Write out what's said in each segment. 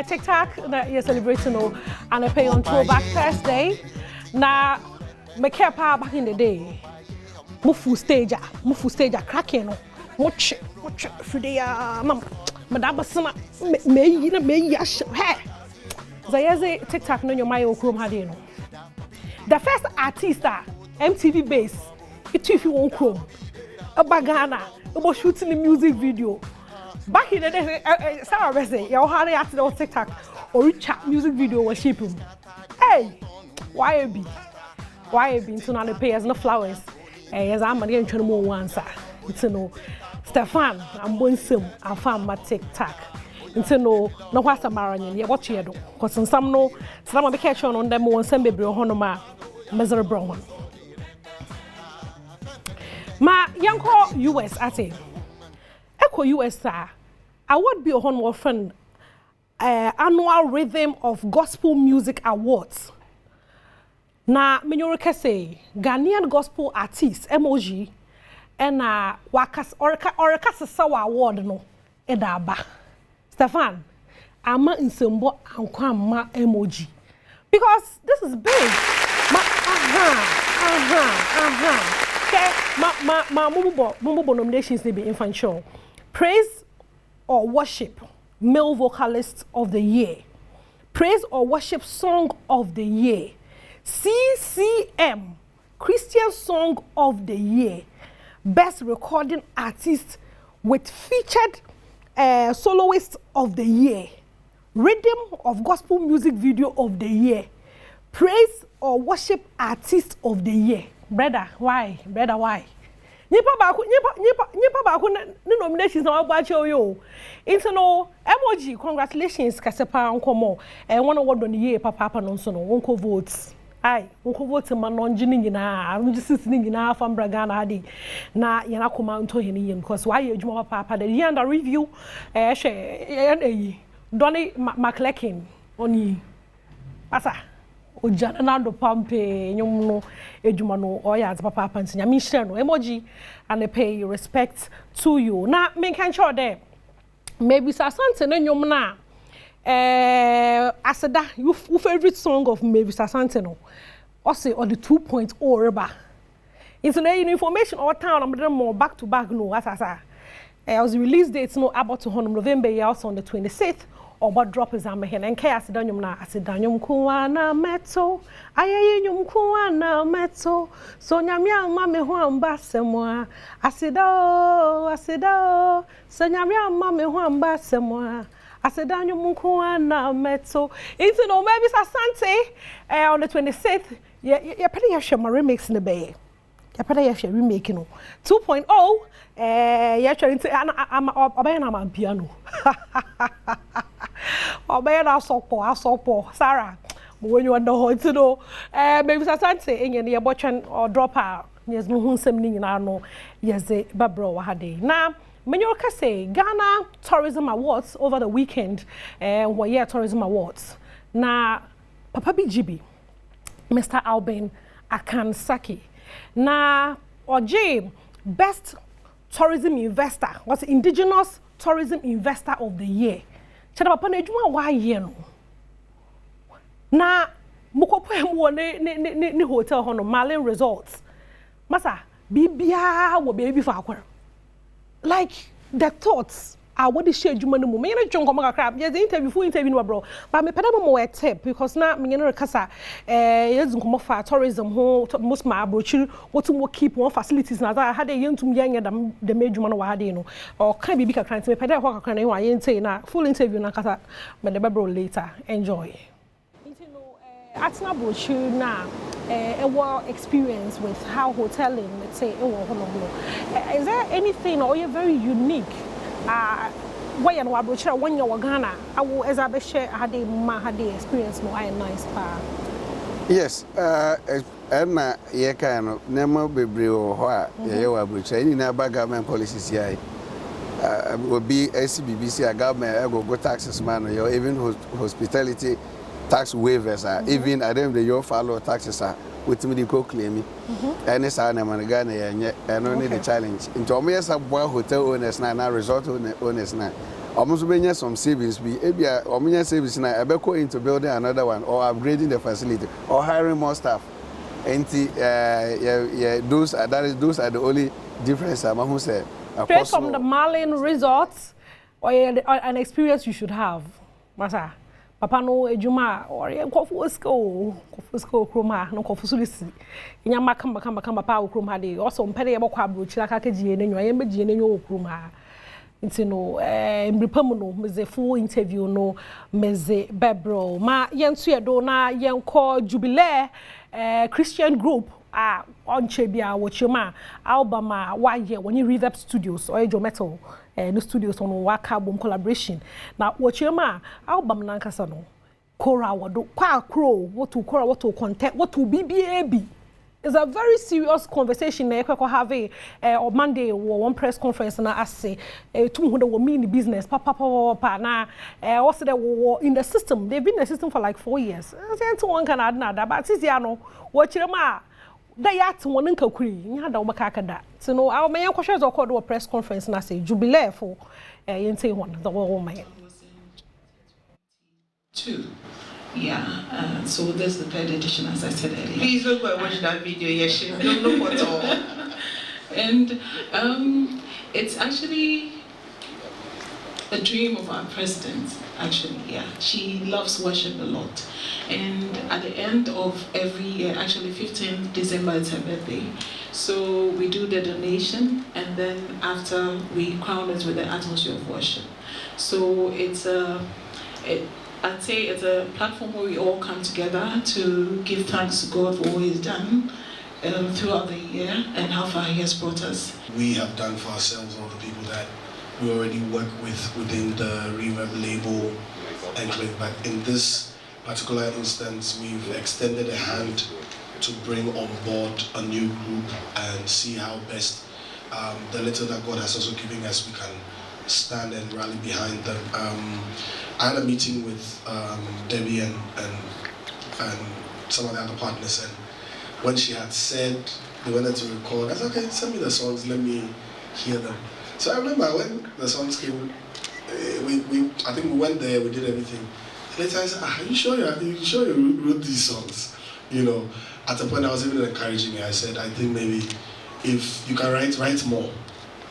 TikTok na you're celebrating and I pay on Throwback Thursday. Na me care pa back in the day. Mufu stage cracking no. Much Friday mam. Madaba sama me yash. Hey. Zayaze TikTok no nyoma yo krom hade no. The first artist MTV base. It if you won't chrome. Ghana, about shooting the music video. Back in the day, Sarah say, you had to on TikTok or reach music video was shipping. Hey, why be? So now the payers no flowers. As I'm getting to more once. It's no Stefan, I'm going some. I found my TikTok. It's no what's a marathon. You watch it because some no, some of the catch on them one send baby or honoma miserable one. Ma yanko US ate Echo US sir I would be on one friend annual Rhythm of Gospel Music Awards na menyoreka say Ghanaian gospel artist MOG and wakas oreka sawa award no edaba Stefan ama insembo ankwa ma MOG because this is big ma my mumbo nominations may be infantile. Praise or worship male vocalist of the year. Praise or worship song of the year. CCM Christian song of the year. Best recording artist with featured soloist of the year. Rhythm of gospel music video of the year. Praise or worship artist of the year. Brother, why? Nipa ba no nominations na wa cho yo. Into no MOG congratulations kasepa nkomo. One award on the year papa no so no wonko votes. Ai, wonko vote ma no ngini nyina, anu just ni nyina fa mbraga na ade. Na ye na koma nto heni yem because why adwuma papa the year under review hwe Donny McClecken oni. Asa Ojana na do pampe nyom no edwuma no oya papa panti nya me share no emoji and pay respect to you na me kan sure there maybe Sasante no nyom na aseda your favorite song of maybe Sasante no or say on the 2.0 reba it's no information all town I'm more back to back no as I was release dates no about to November year also on the 26th or what drop is am here and kai asidanyum na asidanyum kuwa na meto ayeyenyum kuwa na meto so nyamia ma me ho amba semwa asido so nyamia ma me ho amba semwa asidanyum kuwa na meto into no maybe Sasante on the 26th ya pede ya share my remix in the bay ya pede ya share remake no 2.0 ya trying to I'm obeying am piano obey na sopo Sarah when you under ho to know maybe Sasante enye ye botwen or drop out yes no hu nsem ni nyina no yes babro wa hade na menyoka say Ghana Tourism Awards over the weekend what year Tourism Awards na Papa BGB Mr. Alban Akansaki na oje best tourism investor was indigenous tourism investor of the year chada papa na edwuma wa ye no na mukopo emu ne hotel hono Marlin Resorts masa bibia wo baby fa akwara like the thoughts I what the share edwuma no mu me na twon komo kakra yes the full interview no bro but me peda mo a tip because na me no rekasa yes nkomo fa tourism ho most ma abrochi what mo keep one facilities na that had yentum yanya the edwuma no wa hade no or kan bibi kakra me peda ho kakra na wa yente na full interview na kasa me the bro later enjoy Atna Brochu na a experience with how hoteling let's say is there anything or you're very unique why and what brochu when you Ghana I will as I share had a experience more nice pa yes and ye kind nemo bebre o ho a ye wa brochu any na government policies here will be SBBC a government go taxes man or even hospitality tax waivers are even Adom the your follow taxes are with me the claim and it's an Ghana and only the challenge into me as a hotel owners now resort owners now almost been some savings be or savings now ebeko into building another one or upgrading the facility or hiring more staff. And those are the only difference I'm who say. Straight from the Marlin Resorts or an experience you should have. Masa papa no ejuma or kofu school kroma no kofu sulisi. Inyama kamba papa kroma de also mpede ye bokwa abrochi aka kegie nenyo ye megie nenyo kroma. Nti no mbripam no meze full interview no meze bebro ma yenso ye do na yenko jubilee Christian group on Chebia Wachima album why when you read up studios or Ejo Metal no studios on Waka Boom collaboration now Wachima album nankasa no Kora wado kwa crow what to Kora what to content what to BBAB. It's a very serious conversation na ekwa have on Monday one press conference na ase to who the mean business papa na also the in the system they've been in the system for like 4 years so one can add na but this year no watch them that yat one nka kuri nya da obaka kada so no I may kwhwe zo call press conference na say jubilee for yente one the wo man 2. Yeah, so this is the 3rd edition, as I said earlier. Please don't go and watch that video, yes, don't know what all. And it's actually a dream of our president, actually, yeah. She loves worship a lot. And at the end of every year, actually 15th December is her birthday. So we do the donation, and then after we crown it with the atmosphere of worship. So it's I'd say it's a platform where we all come together to give thanks to God for what He's done throughout the year and how far He has brought us. We have done for ourselves all the people that we already work with within the Reverb label and but in this particular instance, we've extended a hand to bring on board a new group and see how best the little that God has also given us, we can stand and rally behind them. I had a meeting with Debbie and some of the other partners, and when she had said they wanted to record, I said, okay, send me the songs, let me hear them. So I remember when the songs came, I think we went there, we did everything. Later I said, are you sure you wrote these songs? You know, at a point I was even encouraging her. I said, I think maybe if you can write more.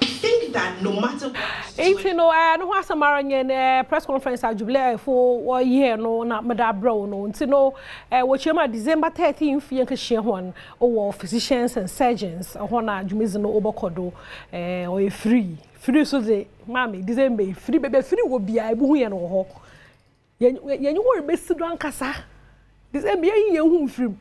I think that no matter what. You know, no was a Marian press conference at Jubilee for 1 year, no, not Madame Brown, no, you know, what you December 13th, you can share one or physicians and surgeons, or one Jumizano Obokodo, or free so the mammy, December, free baby, free will be a booy and or you were best to drunk casa. December, you free.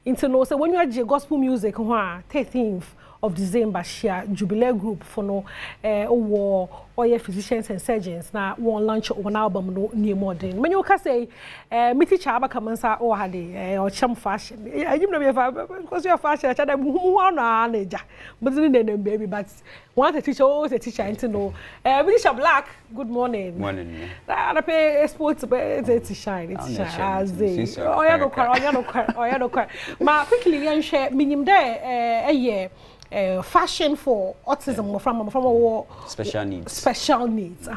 Into no, so when you had your gospel music, 13th. Of December share Jubilee group for no or physicians and surgeons now one launch one album no new modern. When you can say me teacher abakamansa or hade or cham fashion. You know because you are fashion who are but then baby but one teacher always a teacher into know Minister Black good morning. Morning. I pay sports it's shine as they oh yeah no cry ma quickly and share minimum there a year fashion for autism from special needs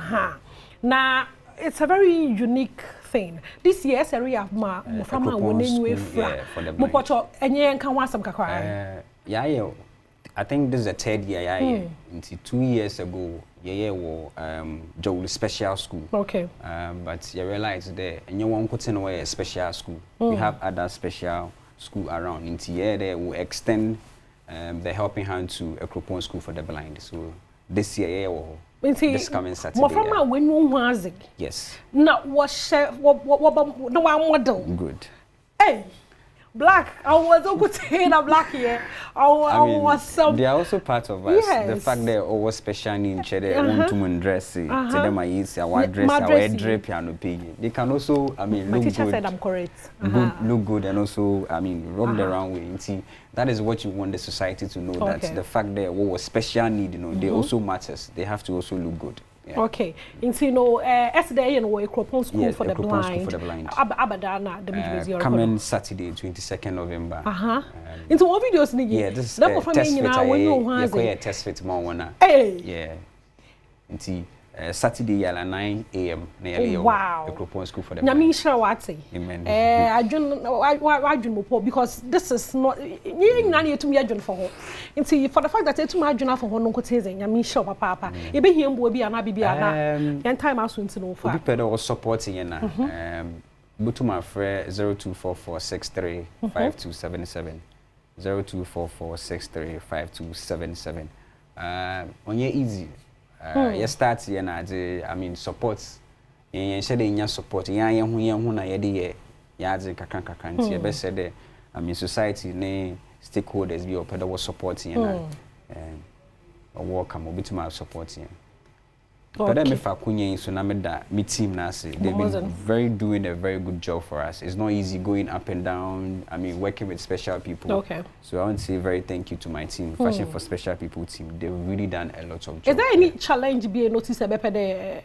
now it's a very unique thing this year's area of from for the blind. Yeah, I think this is the 3rd year. 2 years ago Joel special school. Okay. But you realize there and you won't put in away a special school. We have other special school around in there will extend the helping hand to a Ekropon school for the blind. So this year or this coming Saturday. When you was it? Yes. Now what no one model. Good. Hey, Black. I was a good saying a black here. I was some. They are also part of us. Yes. The fact they're always special in they want to dress. To them, I use our dress, our drape, piano pig. They can also, I mean, my look teacher good. said I'm correct. Look good, and also, I mean, rub the round way. And see, that is what you want the society to know. Okay. That the fact that what was special need, you know, they also matters. They have to also look good. Yeah. Okay. And you know, yesterday you know, a Ekropon school for the blind. School for the blind. Abadana, the midwifery. Coming Saturday, 22nd November. Into what videos nigga? Yeah, this is test fit. Yeah, test fit more one. Hey. Yeah. Into Saturday at 9 a.m. Wow. The school for the Nyamisha wate. Amen. I don't because this is not you nani to me adwon for her. Nti for the fact that etu ma adwon for her no koteze Nyamisha papa. E be hia mbo bi ana bibia na. Yan time aso nti no fa. Obi pedo was supporting you na. Butuma frɛ 0244635277 0244635277 onye easy you start here na I mean support yen shede nya support yen hu na ye de ya ade kakran nti e be said I mean society ne stakeholders bi opedo was supporting na welcome obituma supporting. But then if I couldn't, so now my team now say they've been doing a very good job for us. It's not easy going up and down. I mean, working with special people. Okay. So I want to say very thank you to my team, Fashion for Special People team. They've really done a lot of job. Is there any challenge being noticed about the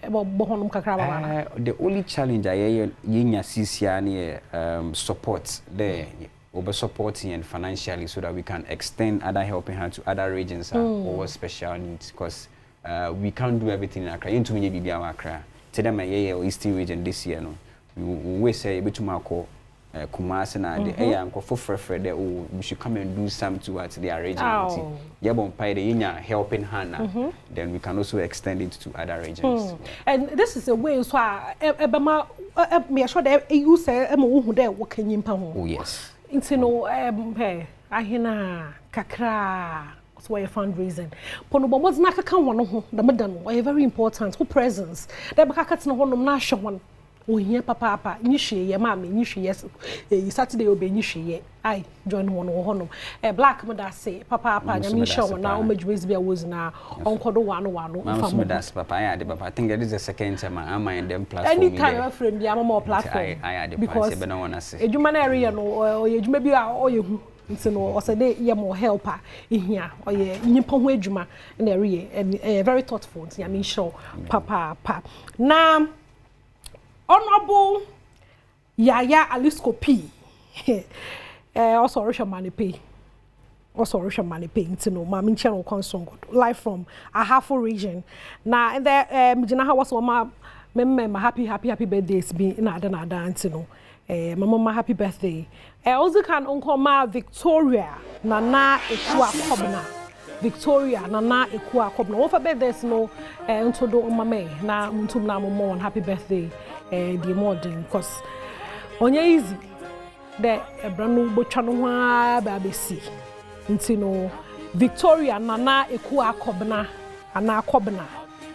only challenge I hear CCA support there. Over supporting and financially so that we can extend other helping hands to other regions or special needs because we can't do everything in Accra. You need to be Accra. Tell them Eastern region this year. No, we say Bitumako, Kumasi na the area for there. Oh, we should come and do some towards their region. Yabon pay the helping hand. Then we can also extend it to other regions. And this is a way so Ebama me sure that you say who there working in Pamo. Oh yes. It's no hey ahina kakra. So a fundraising. Pono bomo's na kaka wono ho da medan no very important who presence. Da be kaka tena ho no na hwe won. O hia papa nyi hwe ye ma me nyi hwe yes Saturday obe nyi hwe ye. Ai join ho no ho no. Black me da say papa nyami hwe won na o majwezi bia wozi na onkodo wano fam. Me da papa I ade papa I think this is the second time I'm in them platform. Any kind of friend bia more platform. I ade because be no wanna say. Ejuma na area no o ejuma bi a o ye hu. Nti no osede ye more helper ehia oye nyipa ho adwuma na area very thoughtful nti I mean sure papa na honorable Yaya Alisco P also Russia money pay nti no ma me channel consong live from Ahafo region na and there mjina ha was ma happy birthdays be na ada nti no mama happy birthday also can unkoma Victoria Nana Ekua Kobna Wo for birthdays no unto do mama na muntum na mo happy birthday the modern cause onye easy the branu botwa no ha ba besi nti no Victoria Nana Ekua Kobna ana Kobna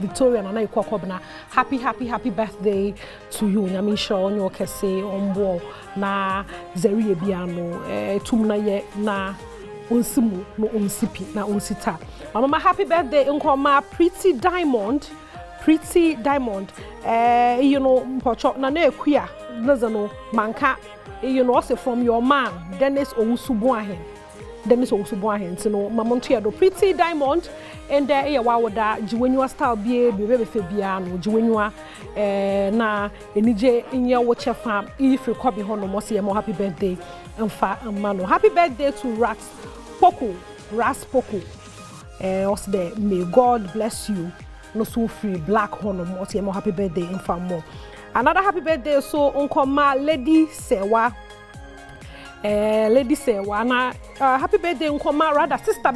Victoria Nana Ekua Kobna happy birthday to you nyame sure onyo kese ombo na zeriye biano tumna ye na onsimu no onsipi na onsita mama happy birthday nkoma Pretty Diamond you know pocho na Ekua nazano manka you know also from your man Dennis Owusubuahen no mamonto ya do Pretty Diamond and there ya wawoda jiwenwa style bebe fe bia no jiwenwa na enije inye wo chefa if rekobi ho no mo se mo happy birthday mfa mano happy birthday to Ras Poco also there may God bless you no so free black ho no mo se mo happy birthday mfa mo another happy birthday so unkoma Lady Sewa na happy birthday nkoma rather sister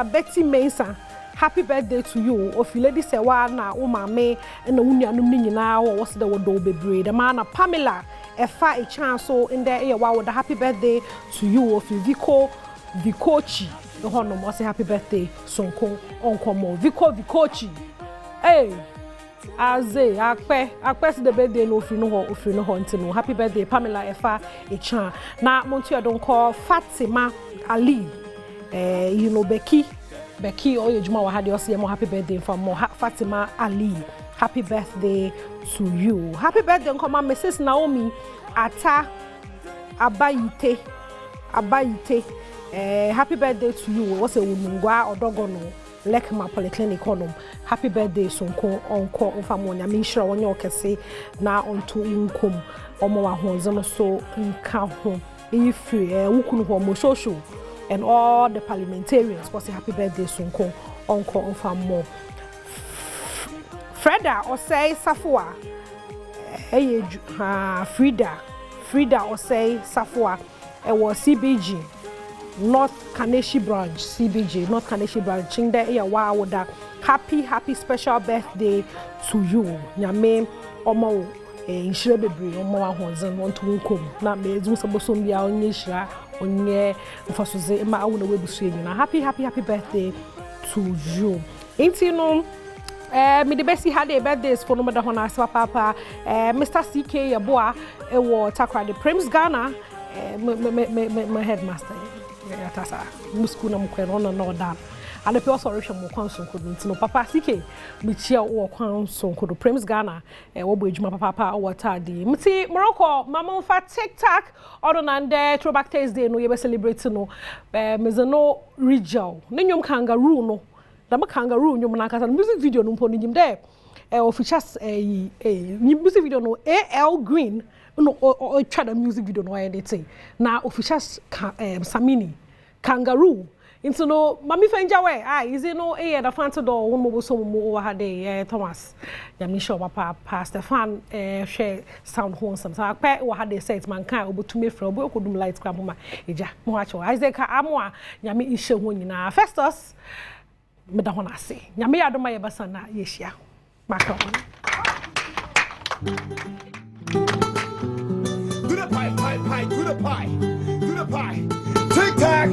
Betty Mensah happy birthday to you of Lady Sewa na o mame na unuanum ni nyina wo was the wodo bebre the man Pamela efa a chance so in there e wa the happy birthday to you of Vikochi the hono mo say happy birthday sonko onkomo Vikochi hey Aze akpe the birthday no ofri no ho ntino happy birthday Pamela Efa Echan na montu adon call Fatima Ali you know Becky oye juma wa hade ose mo happy birthday for mo Fatima Ali happy birthday to you happy birthday nkoma Mrs Naomi Ata Abayite happy birthday to you what's a unungwa odogono Lekma Polyclinic honum happy birthday sonko onko mfamonya minshira wonye okese na onto inkom omo wa honze no so nka ho ifri wukunu ho mo social and all the parliamentarians was happy birthday sonko onko mfamo Freda or say Safua. Frida or say Safua. It was CBG. North Kaneshi branch, CBG, North Kaneshi branch. Chingde ya wa happy special birthday to you. Nyame omo inshire bebre omo ahonzen won to nkom. Na me ezu sabosom bia onye shira onye mfasoze ma awu na webusu enyi. Happy birthday to you. Inti no me the best had a birthdays for no matter hona papa Mr. CK Yaboa ewo takra the Prims Ghana my headmaster tasa musku na mukwe no dan and the pure solution mo kwanso nkodu no papa CK me chia wo kwanso nkodu Prims Ghana wo bo ejuma papa wo tadi mti Morocco mama fa TikTok odonande throwback Thursday no ye be celebrate no mezeno region ne nyom kangaroo no da kangaroo nyom na kasa music video no mpo nyim de officials music video no AL Green no o try the music video no edit na officials Samini kangaroo into no mami fenja we is it no da fancy do won mo so mo wa de Thomas ya mi sure papa pastor fan share sound hon some so akpa wa de set man kan obotumi fra obo okodum light kra ma eja mo ha cho Isaac amwa ya mi ihye ho nyina Festus me da hona se nyame Adom ye basa na yeshia maka on do the pie TikTok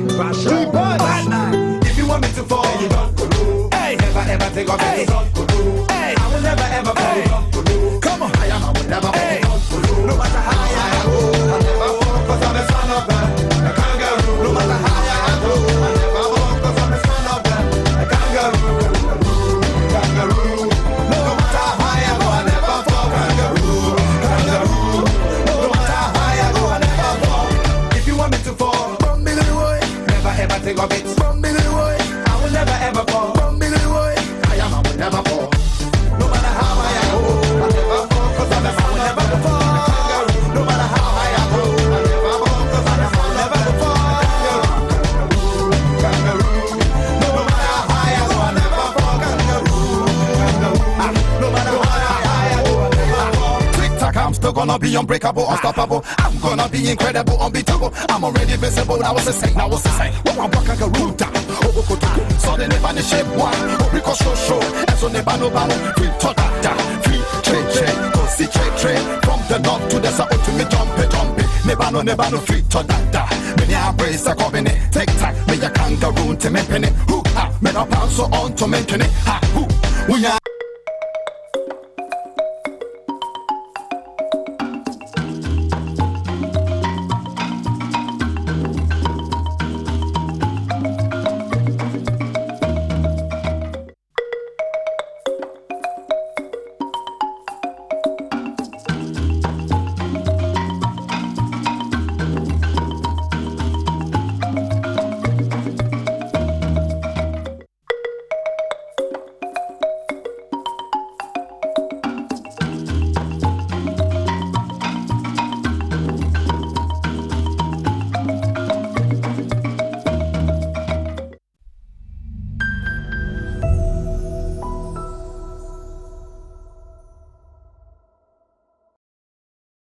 if you want me to fall you don't go hey never take off hey I will never fall come on I will never fall no matter how I go I never fall cause I'm a son of God a kangaroo no matter how I go I never fall cause I'm a son of God a kangaroo no matter how I go I never fall kangaroo no matter how I go I never fall if you want me to fall never ever take off it I will never ever fall I will never fall no matter how I go I never fall cause I will never fall no matter how I go I never fall cause I will never fall kangaroo no matter how I go I never fall kangaroo no matter how I go I never fall TikTok I'm still gonna be unbreakable unstoppable I'm gonna be incredible unbeatable I'm already visible I was the same when I walk kangaroo down so they never shape one because show and so never no free to that free trade go see trade from the north to the south to me jump never no free to that me I brace a covenant TikTok me a kangaroo to me penny who me no pound so on to mention it who we are